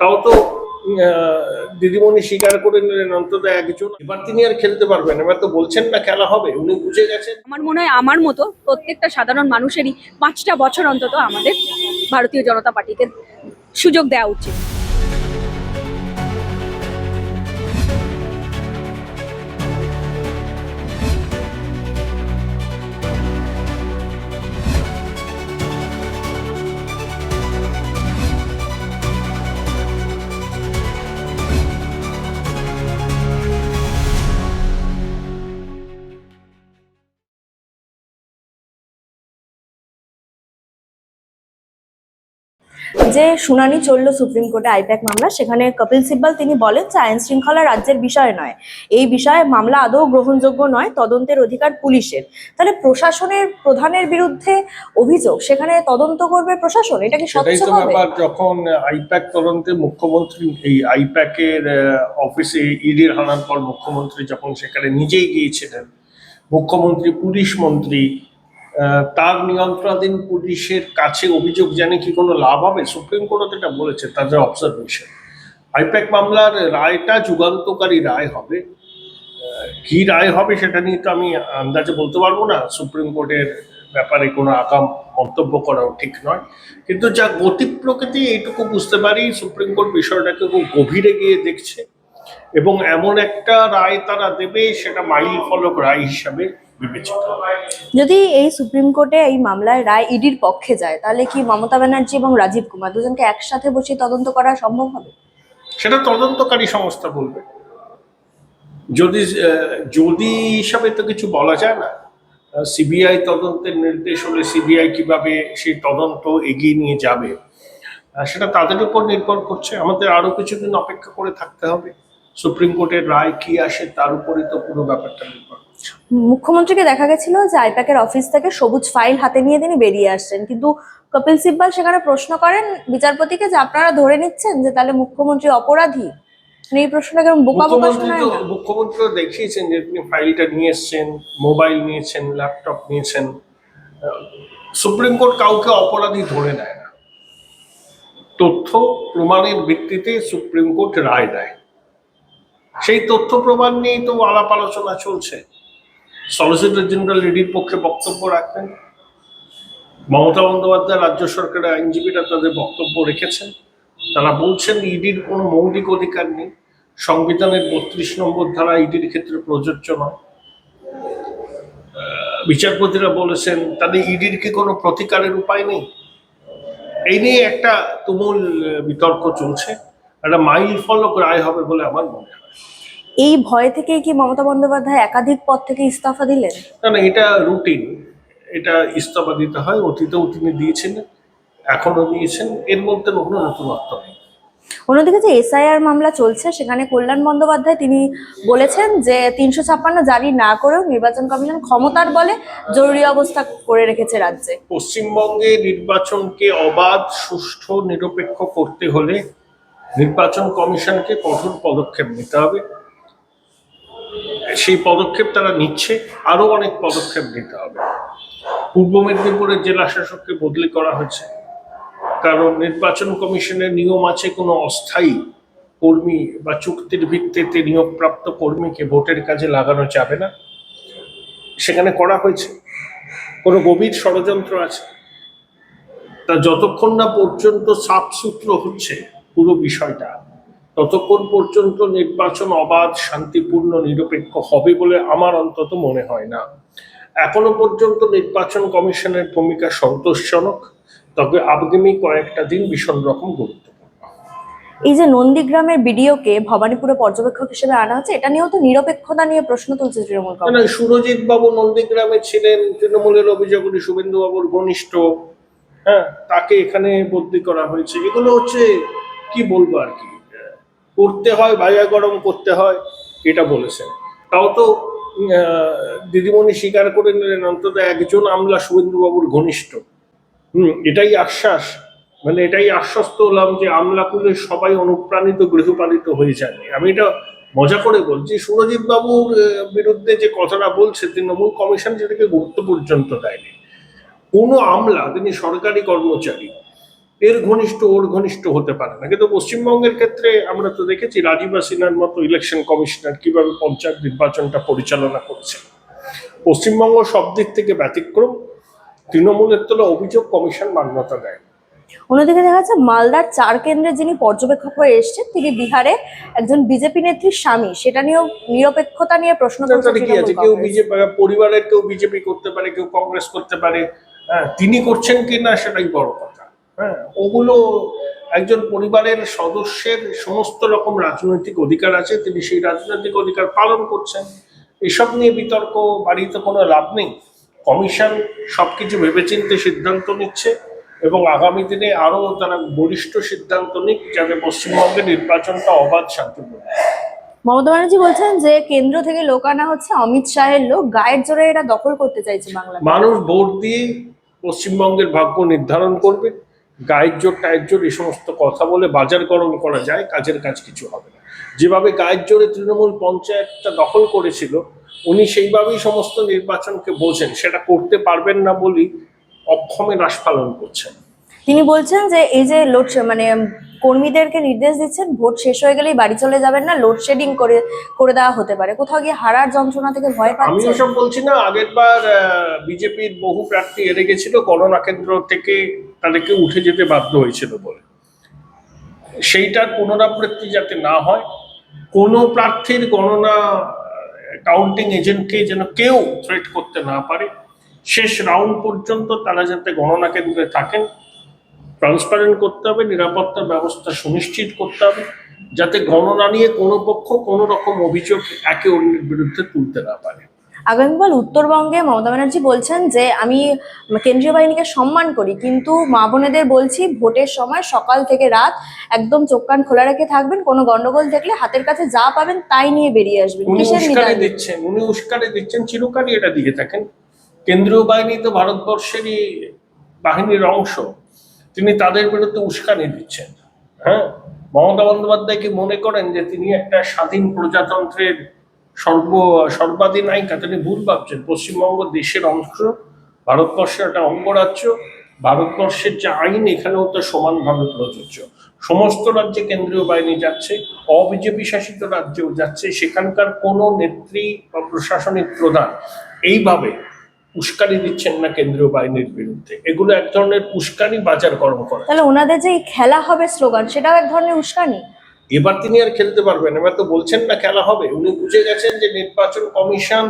তাও তো দিদিমণি স্বীকার করে নিলেন অন্তত একজন। এবার তিনি আর খেলতে পারবেন, এবার তো বলছেন না খেলা হবে, উনি বুঝে গেছেন। আমার মনে হয় আমার মতো প্রত্যেকটা সাধারণ মানুষেরই 5টা বছর অন্তত আমাদের ভারতীয় জনতা পার্টিকে সুযোগ দেওয়া উচিত। যে শুনানি চললো সুপ্রিম কোর্টে আইপ্যাক মামলা, সেখানে কপিল সিব্বল তিনি বলেন যে আইন শৃঙ্খলা রাজ্যের বিষয় নয়, এই বিষয়ে মামলা আদৌ গ্রহণযোগ্য নয়, তদন্তের অধিকার পুলিশের। তাহলে প্রশাসনের প্রধানের বিরুদ্ধে অভিযোগ, সেখানে তদন্ত করবে প্রশাসন, এটা কি স্বচ্ছ হবে? যখন আইপ্যাক তদন্তে মুখ্যমন্ত্রী এই আইপ্যাকের অফিসে ইডির হানার পর মুখ্যমন্ত্রী যখন সেখানে নিজেই গিয়েছিলেন, মুখ্যমন্ত্রী পুলিশ মন্ত্রী তার নিয়ন্ত্রণাধীন পুলিশের কাছে অভিযোগ জানে কি কোনো লাভ হবে? সুপ্রিম কোর্ট এটা বলেছে তাদের অবজারভেশন। আইপ্যাক মামলার রায়টা যুগান্তকারী রায় হবে, কি রায় হবে সেটা নিয়ে তো আমি আন্দাজে বলতে পারবো না, সুপ্রিম কোর্টের ব্যাপারে কোনো আগাম মন্তব্য করাও ঠিক নয়। কিন্তু যা গতি প্রকৃতি এইটুকু বুঝতে পারি, সুপ্রিম কোর্ট বিষয়টাকে খুব গভীরে গিয়ে দেখছে এবং এমন একটা রায় তারা দেবে সেটা মাইল ফলক রায় হিসাবে বিবেচিত। যদি এই সুপ্রিম কোর্টে এই মামলায় রায় ইডির পক্ষে যায়, তাহলে কি মমতা ব্যানার্জি এবং রাজীব কুমার দুজনকে একসাথে বসে তদন্ত করা সম্ভব হবে? সেটা তদন্তকারী সংস্থা বলবে। যদি যদি হিসাবে তো কিছু বলা যায় না। সিবিআই তদন্তের নির্দেশ হলে সিবিআই কিভাবে সেই তদন্ত এগিয়ে নিয়ে যাবে সেটা তাদের উপর নির্ভর করছে। আমাদের আরো কিছুদিন অপেক্ষা করে থাকতে হবে, সুপ্রিম কোর্টের রায় কি আসে তার উপরই তো পুরো ব্যাপারটা নির্ভর করছে। মুখ্যমন্ত্রীকে দেখা গেছিল যে আইপ্যাকের অফিস থেকে সবুজ ফাইল হাতে নিয়ে তিনি বেরিয়ে আসছেন, কিন্তু কপিল সিব্বল সেখানে প্রশ্ন করেন বিচারপতিকে যে আপনারা ধরে নিচ্ছেন যে তাহলে মুখ্যমন্ত্রী অপরাধী। এই প্রশ্নটা কেমন বোকা বোকা শোনায় না? মুখ্যমন্ত্রী দেখিয়েছেন যে তিনি ফাইলটা নিয়ে এসছেন, মোবাইল নিয়েছেন, ল্যাপটপ নিয়েছেন। সুপ্রিম কোর্ট কাউকে অপরাধী ধরে নেয় না, তথ্য প্রমাণের ভিত্তিতে সুপ্রিম কোর্ট রায় দেয়। সেই তথ্য প্রমাণ নিয়েই তো আলাপ আলোচনা চলছে। সলিসিটর জেনারেল ইডির পক্ষে বক্তব্য রাখবেন, মমতা বন্দ্যোপাধ্যায় রাজ্য সরকারের আইনজীবীরা তাদের বক্তব্য রেখেছেন। তারা বলছেন ইডির কোনো মৌলিক অধিকার নেই, সংবিধানের 32 নম্বর ধারা ইডির ক্ষেত্রে প্রযোজ্য নয়। বিচারপতিরা বলেছেন তাদের ইডির কি কোনো প্রতিকারের উপায় নেই। এই নিয়ে একটা তুমুল বিতর্ক চলছে, একটা মাইল ফলক রায় হবে বলে আমার মনে হয়। এই ভয় থেকেই কি মমতা বন্দ্যোপাধ্যায় একাধিক পদ থেকে ইস্তফা দিলেন? না, এটা রুটিন, এটা ইস্তফা দিতে হয়, অতীতেও তিনি দিয়েছেন, এখনো দিয়েছেন, এর মধ্যে কোনো নতুনত্ব নেই। অন্যদিকে যে এসআইআর মামলা চলছে, সেখানে কল্যাণ বন্দ্যোপাধ্যায় তিনি বলেছেন যে 356 জারি না করেও নির্বাচন কমিশন ক্ষমতার বলে জরুরি অবস্থা করে রেখেছে রাজ্যে। পশ্চিমবঙ্গে নির্বাচনকে অবাধ, সুষ্ঠু, নিরপেক্ষ করতে হলে নির্বাচন কমিশনকে কঠোর পদক্ষেপ নিতে হবে। সেই পদক্ষেপ তারা নিচ্ছে, আরো অনেক পদক্ষেপ নিতে হবে। পূর্ব মেদিনীপুরের জেলা শাসককে বদলি করা হয়েছে, কারণ নির্বাচন কমিশনের নিয়ম আছে কোনো অস্থায়ী কর্মী বা চুক্তির ভিত্তিতে নিয়োগপ্রাপ্ত কর্মীকে ভোটের কাজে লাগানো যাবে না। সেখানে করা হয়েছে, কোনো গভীর ষড়যন্ত্র আছে। তা যতক্ষণ না পর্যন্ত সাফসূত্র হচ্ছে পুরো বিষয়টা, ততক্ষণ পর্যন্ত নির্বাচন অবাধ, শান্তিপূর্ণ, নিরপেক্ষ হবে বলে আমার অন্তত মনে হয় না। এখনো পর্যন্ত নির্বাচন কমিশনের ভূমিকা সন্তোষজনক, তবে আগামী কয়েকটা দিন ভীষণ রকম গুরুত্বপূর্ণ। এই যে নন্দীগ্রামের বিডিওকে ভবানীপুরে পর্যবেক্ষক হিসেবে আনা হচ্ছে, এটা নিয়েও তো নিরপেক্ষতা নিয়ে প্রশ্ন তুলছে তৃণমূল কংগ্রেস। সুরজিৎ বাবু নন্দীগ্রামে ছিলেন, তৃণমূলের অভিযোগ শুভেন্দু বাবুর ঘনিষ্ঠ, হ্যাঁ, তাকে এখানে বদলি করা হয়েছে। এগুলো হচ্ছে কি বলবো আর কি, করতে হয়, ভাজা গরম করতে হয়, এটা বলেছেন। তাও তো দিদিমণি স্বীকার করে নিলেন অন্তত একজন আমলা শুভেন্দু বাবুর ঘনিষ্ঠ। এটাই আশ্বাস, মানে এটাই আশ্বস্ত হলাম যে আমলাকুলের সবাই অনুপ্রাণিত, গৃহপালিত হয়ে যায়নি। আমি এটা মজা করে বলছি, সুরজিৎ বাবুর বিরুদ্ধে যে কথাটা বলছে তৃণমূল কমিশন সেটাকে গুরুত্ব পর্যন্ত দেয়নি। কোনো আমলা, তিনি সরকারি কর্মচারী, এর ঘনিষ্ঠ ওর ঘনিষ্ঠ হতে পারে না। কিন্তু পশ্চিমবঙ্গের ক্ষেত্রে আমরা তো দেখেছি রাজীব হাসিনার মতো ইলেকশন কমিশনার কিভাবে পঞ্চায়েত নির্বাচনটা পরিচালনা করছে। পশ্চিমবঙ্গ সব দিক থেকে ব্যতিক্রম। তৃণমূলের তোলা অভিযোগ কমিশন মান্যতা দেয়। অন্যদিকে দেখা যাচ্ছে মালদার 4 কেন্দ্রে যিনি পর্যবেক্ষক হয়ে এসেছেন তিনি বিহারে একজন বিজেপি নেত্রীর স্বামী, সেটা নিয়েও নিরপেক্ষতা নিয়ে প্রশ্ন তুলছে তাতে কি তৃণমূল আছে, কেউ কংগ্রেস। বিজেপি পরিবারের কেউ বিজেপি করতে পারে, কেউ কংগ্রেস করতে পারে। হ্যাঁ, তিনি করছেন কি না সেটাই বড় কথা। হ্যাঁ, ওগুলো একজন পরিবারের সদস্যের সমস্ত রকম রাজনৈতিক অধিকার আছে, তিনি সেই রাজনৈতিক অধিকার পালন করছেন। এসব নিয়ে বিতর্ক বাড়িতে কোনো লাভ নেই। কমিশন সবকিছু ভেবেচিন্তে সিদ্ধান্ত নিচ্ছে এবং আগামী দিনে আরো তারা বলিষ্ঠ সিদ্ধান্ত নিক, যাতে পশ্চিমবঙ্গের নির্বাচনটা অবাধ শান্তিপূর্ণ। মমতা ব্যানার্জি বলছেন যে কেন্দ্র থেকে লোক আনা হচ্ছে, অমিত শাহের লোক, গায়ের জোরে এরা দখল করতে চাইছে বাংলা। মানুষ ভোট দিয়ে পশ্চিমবঙ্গের ভাগ্য নির্ধারণ করবে। গায়ের জোর টায়ের জোর এই সমস্ত কথা বলে বাজার গরম করা যায়, কাজের কাজ কিছু হবে না। যেভাবে গায়ের জোরে তৃণমূল পঞ্চায়েতটা দখল করেছিল, উনি সেইভাবেই সমস্ত নির্বাচনকে বোঝেন, সেটা করতে পারবেন না বলেই অক্ষমে রাশ পালন করছেন। তিনি বলছেন যে এই যে মানে কর্মীদেরকে নির্দেশ দিচ্ছেন ভোট শেষ হয়ে গেলেই বাড়ি চলে যাবেন না, লোডশেডিং করে দেওয়া হতে পারে, কোথাও গিয়ে হারার যন্ত্রণা থেকে ভয় আমি পাচ্ছে। ওসব বলছি না। আগের বার বিজেপির বহু প্রার্থী হেরে গেছিল, গণনা কেন্দ্র থেকে তাদেরকে উঠে যেতে বাধ্য হয়েছিল বলে। সেইটার পুনরাবৃত্তি যাতে না হয়, কোনো প্রার্থীর গণনা কাউন্টিং এজেন্টকে যেন কেউ থ্রেট করতে না পারে, শেষ রাউন্ড পর্যন্ত তারা যাতে গণনা কেন্দ্রে থাকেন, ট্রান্সপারেন্ট করতে হবে, নিরাপত্তা ব্যবস্থা সুনিশ্চিত করতে হবে, যাতে গণনা নিয়ে কোনো পক্ষ কোনো রকম অভিযোগ একে অন্যের বিরুদ্ধে তুলতে না পারে। আগামীকাল উত্তরবঙ্গে মমতা ব্যানার্জি বলছেন যে আমি কেন্দ্রীয় বাহিনীকে সম্মান করি, কিন্তু মা বোনেদের বলছি ভোটের সময় সকাল থেকে রাত একদম চোখ কান খোলা রেখে থাকবেন, কোনো গন্ডগোল দেখলে হাতের কাছে যা পাবেন তাই নিয়ে বেরিয়ে আসবেন। উনি কিসের উস্কানি নিদান? দিচ্ছেন, চিরকালই এটা দিয়ে থাকেন। কেন্দ্রীয় বাহিনী তো ভারতবর্ষেরই বাহিনীর অংশ, তিনি তাদের বিরুদ্ধে উস্কানি দিচ্ছেন। হ্যাঁ, মমতা বন্দ্যোপাধ্যায় কি মনে করেন যে তিনি একটা স্বাধীন প্রজাতন্ত্রের সর্বাধিনায়িকা? তিনি ভুল ভাবছেন। পশ্চিমবঙ্গ দেশের অংশ, ভারতবর্ষের একটা অঙ্গরাজ্য। ভারতবর্ষের যে আইন এখানেও তো সমানভাবে প্রযোজ্য। সমস্ত রাজ্যে কেন্দ্রীয় বাহিনী যাচ্ছে, অবিজেপি শাসিত রাজ্যেও যাচ্ছে। সেখানকার কোনো নেত্রী বা প্রশাসনিক প্রধান এইভাবে উস্কানি দিচ্ছেন না কেন্দ্রীয় বাহিনীর বিরুদ্ধে। এগুলো এক ধরনের উস্কানি, বাজার গরম করা। তাহলে ওনাদের যে এই খেলা হবে স্লোগান, সেটাও এক ধরনের উস্কানি। এবার তিনি আর খেলতে পারবেন, এবার তো বলছেন না খেলা হবে। উনি বুঝে গেছেন যে নির্বাচন কমিশন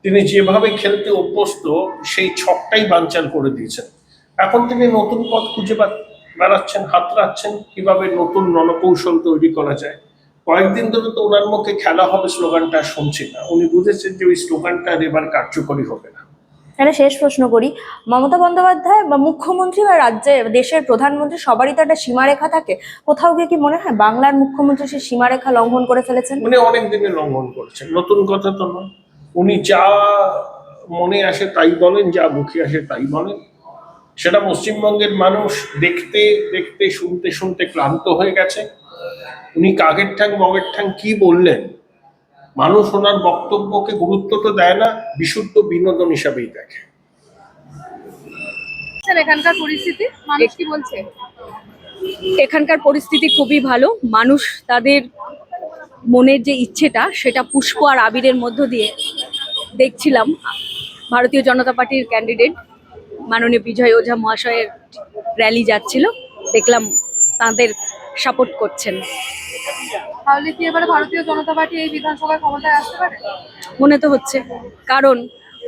তিনি যেভাবে খেলতে অভ্যস্ত সেই ছকটাই বানচাল করে দিয়েছেন। এখন তিনি নতুন পথ খুঁজে বেড়াচ্ছেন, হাতড়াচ্ছেন কিভাবে নতুন রণকৌশল তৈরি করা যায়। কয়েকদিন ধরে তো ওনার মুখে খেলা হবে স্লোগানটা শুনছি না। উনি বুঝেছেন যে ওই স্লোগানটা এবার কার্যকরী হবে না। তাহলে শেষ প্রশ্ন করি, মমতা বন্দ্যোপাধ্যায় বা মুখ্যমন্ত্রী বা দেশের প্রধানমন্ত্রী সবারই তো একটা সীমারেখা থাকে, কোথাও গিয়ে কি মনে হয় বাংলার মুখ্যমন্ত্রী সেই সীমারেখা লঙ্ঘন করে ফেলেছেন? উনি অনেক দিনে লঙ্ঘন করছেন, নতুন কথা তো নয়। উনি যা মনে আসে তাই বলেন, যা মুখে আসে তাই বলেন। সেটা পশ্চিমবঙ্গের মানুষ দেখতে দেখতে শুনতে শুনতে ক্লান্ত হয়ে গেছে। উনি কাগের ঠ্যাং মগের ঠ্যাং কি বললেন, মানুষ ওনার বক্তব্যকে গুরুত্ব তো দেয় না, বিশুদ্ধ বিনোদন হিসাবেই দেখে। এখানকার পরিস্থিতি মানুষ কি বলছে? এখানকার পরিস্থিতি খুবই ভালো। মানুষ তাদের মনের যে ইচ্ছেটা সেটা পুষ্প আর আবিরের মধ্য দিয়ে দেখছিলাম। ভারতীয় জনতা পার্টির ক্যান্ডিডেট মাননীয় বিজয় ওঝা মহাশয়ের র্যালি যাচ্ছিল, দেখলাম তাদের সাপোর্ট করছেন। তাহলে কি এবারে ভারতীয় জনতা পার্টি এই বিধানসভায় ক্ষমতায় আসতে পারে? মনে তো হচ্ছে, কারণ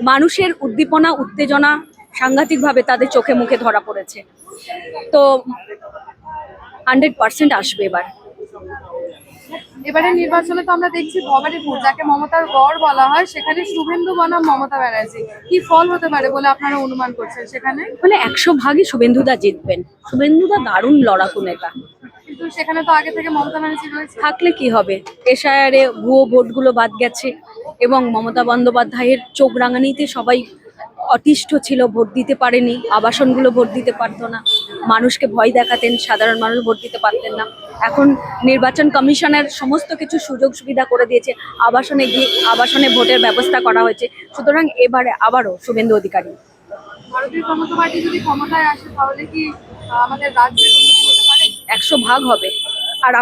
মানুষের উদ্দীপনা উত্তেজনা সাংঘাতিকভাবে তাদের চোখে মুখে ধরা পড়েছে। তো 100% আসবে এবার। এবারে নির্বাচনে তো আমরা দেখছি ভবানীপুর, যাকে মমতার গড় বলা হয়, সেখানে শুভেন্দু বনাম মমতা ব্যানার্জি। কি ফল হতে পারে বলে আপনারা অনুমান করছেন সেখানে? মানে 100 ভাগই শুভেন্দুদা জিতবেন। শুভেন্দুদা দারুণ লড়াকু নেতা, কিন্তু সেখানে তো আগে থেকে মমতা ব্যানার্জি রয়েছে। থাকলে কি হবে, এসআইআরে ভুয়ো ভোটগুলো বাদ গেছে এবং মমতা বন্দ্যোপাধ্যায়ের চোখ রাঙানিতে সবাই অতিষ্ঠ ছিল, ভোট দিতে পারেনি। আবাসনগুলো ভোট দিতে পারতো না, মানুষকে ভয় দেখাতেন, সাধারণ মানুষ ভোট দিতে পারতেন না। এখন নির্বাচন কমিশনের সমস্ত কিছু সুযোগ সুবিধা করে দিয়েছে, আবাসনে ভোটের ব্যবস্থা করা হয়েছে। সুতরাং এবারে আবারও শুভেন্দু অধিকারী। ভারতীয় জনতা পার্টি যদি ক্ষমতায় আসে তাহলে কি আমাদের রাজ্যের উন্নতি হতে পারে? 100 ভাগ হবে। আর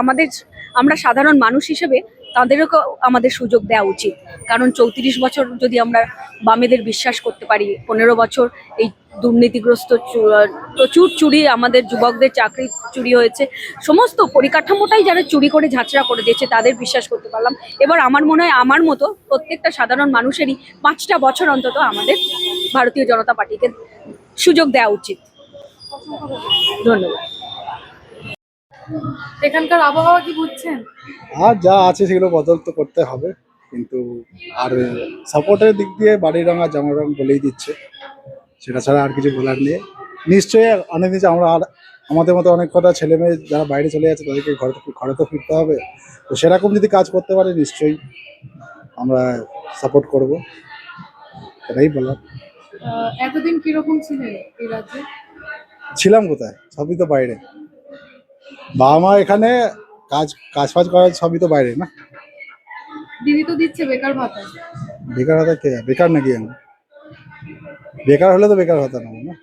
আমরা সাধারণ মানুষ হিসেবে তাদেরকেও আমাদের সুযোগ দেওয়া উচিত। কারণ 34 বছর যদি আমরা বামেদের বিশ্বাস করতে পারি, 15 বছর এই দুর্নীতিগ্রস্ত প্রচুর চুরি, আমাদের যুবকদের চাকরি চুরি হয়েছে, সমস্ত পরিকাঠামোটাই যারা চুরি করে ঝাঁচরা করে দিয়েছে তাদের বিশ্বাস করতে পারলাম। এবার আমার মনে হয় আমার মতো প্রত্যেকটা সাধারণ মানুষেরই 5টা বছর অন্তত আমাদের ভারতীয় জনতা পার্টিকে সুযোগ দেওয়া উচিত। ধন্যবাদ। এখানকার আবহাওয়া কি বুঝছেন? আর যা আছে সেগুলো বদল তো করতে হবে, কিন্তু আর সাপোর্টের দিক দিয়ে বাড়ির রঙ আর জামার রঙ বলেই দিচ্ছে, সেটা ছাড়া আর কিছু বলার নেই। নিশ্চয়ই অনেক দিন আমরা আর আমাদের মতো অনেক কটা ছেলে মেয়ে যারা বাইরে চলে যাচ্ছে তাদেরকে ঘরে তো ফিরতে হবে, তো সেরকম যদি কাজ করতে পারে নিশ্চয়ই আমরা সাপোর্ট করব, এটাই বলার। এতদিন কিরকম ছিলেন এই রাজ্যে? ছিলাম কোথায়, সবই তো বাইরে। বাবা মা এখানে কাজ ফাজ করার, সবই তো বাইরে না। দিদি তো দিচ্ছে বেকার ভাতা। বেকার হতা কে বেকার নাকি আমি? বেকার হলে তো বেকার হতা নেবো না,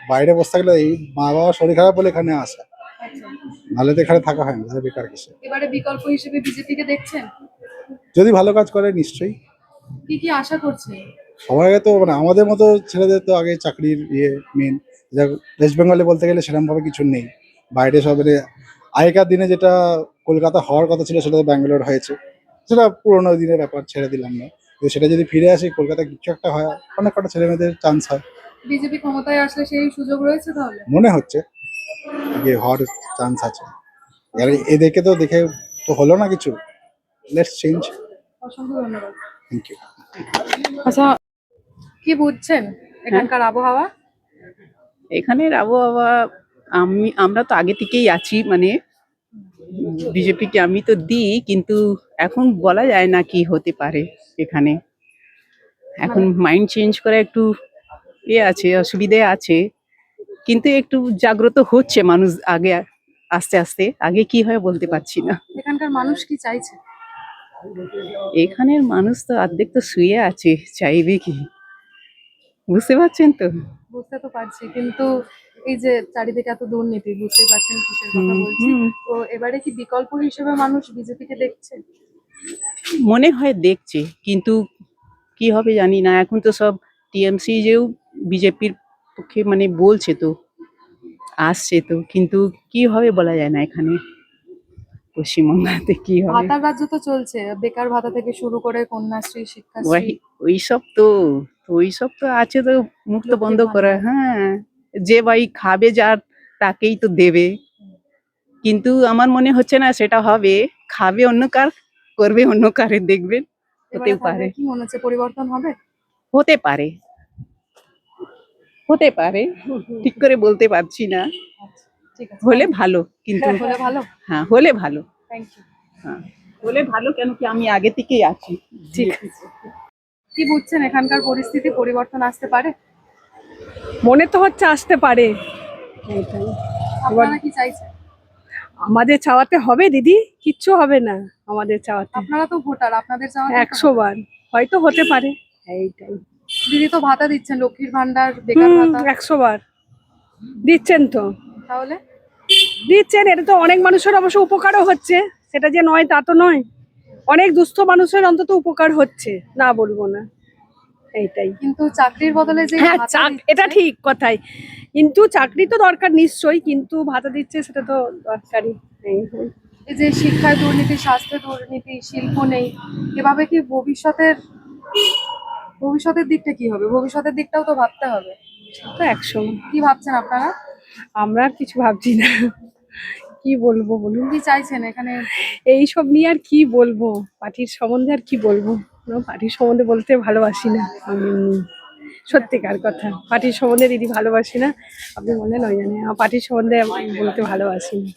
বাইরে বসে থাকলে এই মা বাবা শরীর খারাপ বলে এখানে আসা, আচ্ছা, নাহলে তো এখানে থাকা হয় না, তাহলে বেকার কিসে। এবারে বিকল্প হিসেবে বিজেপিকে দেখছেন? যদি ভালো কাজ করে নিশ্চয়ই। কি কি আশা করছেন? সবাইকে তো মানে আমাদের মতো ছেলেদের তো আগে চাকরির মেন, ওয়েস্ট বেঙ্গলে বলতে গেলে সেরকমভাবে কিছু নেই। বাইরে সব মানে আগেকার দিনে যেটা কলকাতা হওয়ার কথা ছিল সেটা তো ব্যাঙ্গালোর হয়েছে, সেটা পুরোনো দিনের ব্যাপার, ছেড়ে দিলাম না। কিন্তু সেটা যদি ফিরে আসে কলকাতা কিছু একটা হয়, অনেক কটা ছেলে মেয়েদের চান্স হয় বিজেপি ক্ষমতায় আসলে সেই সুযোগ রয়েছে তাহলে? মনে হচ্ছে, যে হওয়ার চান্স আছে। আর এদেরকে তো দেখে তো হলো না কিছু, লেটস চেঞ্জ। অসংখ্য ধন্যবাদ। Thank you. আচ্ছা, কি বুঝছেন এখানকার আবহাওয়া? এখানের আবহাওয়া, আমরা তো আগে থেকেই আছি, মানে বিজেপিকে আমি তো দিই, কিন্তু এখন বলা যায় না কি হতে পারে এখানে। এখন মাইন্ড চেঞ্জ করা একটু আছে, অসুবিধে আছে, কিন্তু একটু জাগ্রত হচ্ছে মানুষ আগে, আস্তে আস্তে। আগে কি হয় বলতে পারছি না। এখানকার মানুষ কি চাইছে? এখানের মানুষ তো অর্ধেক তো শুয়ে আছে, চাইবে কি? বুঝতে পারছেন তো? বুঝতে তো পারছি, কিন্তু এই যে চারিদিকে এত দুর্নীতি, বুঝতে পারছেন কিসের কথা হুম, বলছি। হুম। তো এবারে কি বিকল্প হিসেবে মানুষ বিজেপিকে দেখছে? মনে হয় দেখছে, কিন্তু কি হবে জানি না। এখন তো সব টিএমসি যেও বিজেপির পক্ষে মানে বলছে, তো আসছে তো, কিন্তু কি হবে বলা যায় না এখানে পশ্চিমবাংলাতে কি হবে। ভাতার রাজ্য তো চলছে, বেকার ভাতা থেকে শুরু করে কন্যাশ্রী, শিক্ষাশ্রী। ওইসব তো আছে, তো মুখ তো লক্ষ্মীর বন্ধ করা। ভান্ডার। হ্যাঁ, যে ভাই খাবে যার তাকেই তো দেবে, কিন্তু আমার মনে হচ্ছে না সেটা হবে। খাবে অন্য কার, করবে অন্য কারে, দেখবেন। এবারে হতেও তাহলে পারে, কি মনে হচ্ছে পরিবর্তন হবে? হতে পারে, হতে পারে, ঠিক করে বলতে পারছি না। আচ্ছা, ঠিক আছে, হলে ভালো, কিন্তু হলে ভালো। হ্যাঁ, হলে ভালো। Thank you. হ্যাঁ, হলে ভালো, কেন কি আমি আগে থেকেই আছি। ঠিক কি বুঝছেন এখানকার পরিস্থিতি পরিবর্তন আসতে পারে? মনে তো হচ্ছে আসতে পারে। আপনারা কি চাইছেন? আমাদের চাওয়াতে হবে দিদি, কিচ্ছু হবে না আমাদের চাওয়াতে। আপনারা তো ভোটার, আপনাদের চাওয়া 100 বার হয়তো হতে পারে, এইটাই। দিদি তো ভাতা দিচ্ছেন, লক্ষ্মীর ভান্ডার, বেকার ভাতা। 100 বার দিচ্ছেন তো, তাহলে দিচ্ছেন, এটা তো অনেক মানুষের অবশ্য উপকারও হচ্ছে, সেটা যে নয় তা তো নয়। অনেক দুস্থ মানুষের অন্তত উপকার হচ্ছে, না বলবো না, এইটাই। কিন্তু চাকরির বদলে যে হ্যাঁ, ভাতা এটা দিচ্ছে, ঠিক কথাই, কিন্তু চাকরি তো দরকার নিশ্চয়ই, কিন্তু ভাতা দিচ্ছে সেটা তো দরকারই। এই এই যে শিক্ষায় দুর্নীতি, স্বাস্থ্যে দুর্নীতি, শিল্প নেই, এভাবে কি ভবিষ্যতের দিকটা কি হবে? ভবিষ্যতের দিকটাও তো ভাবতে হবে। তো 100। কি ভাবছেন আপনারা? আমরা আর কিছু ভাবছি না, কি বলবো বলুন। কি চাইছেন এখানে? এইসব নিয়ে আর কি বলবো, পার্টির সম্বন্ধে আর কি বলবো, পার্টির সম্বন্ধে বলতে ভালোবাসি না আমি, সত্যিকার কথা। পার্টির সম্বন্ধে দিদি ভালোবাসি না, আপনি বললেন ওই জানে, পার্টির সম্বন্ধে আমি বলতে ভালোবাসি না।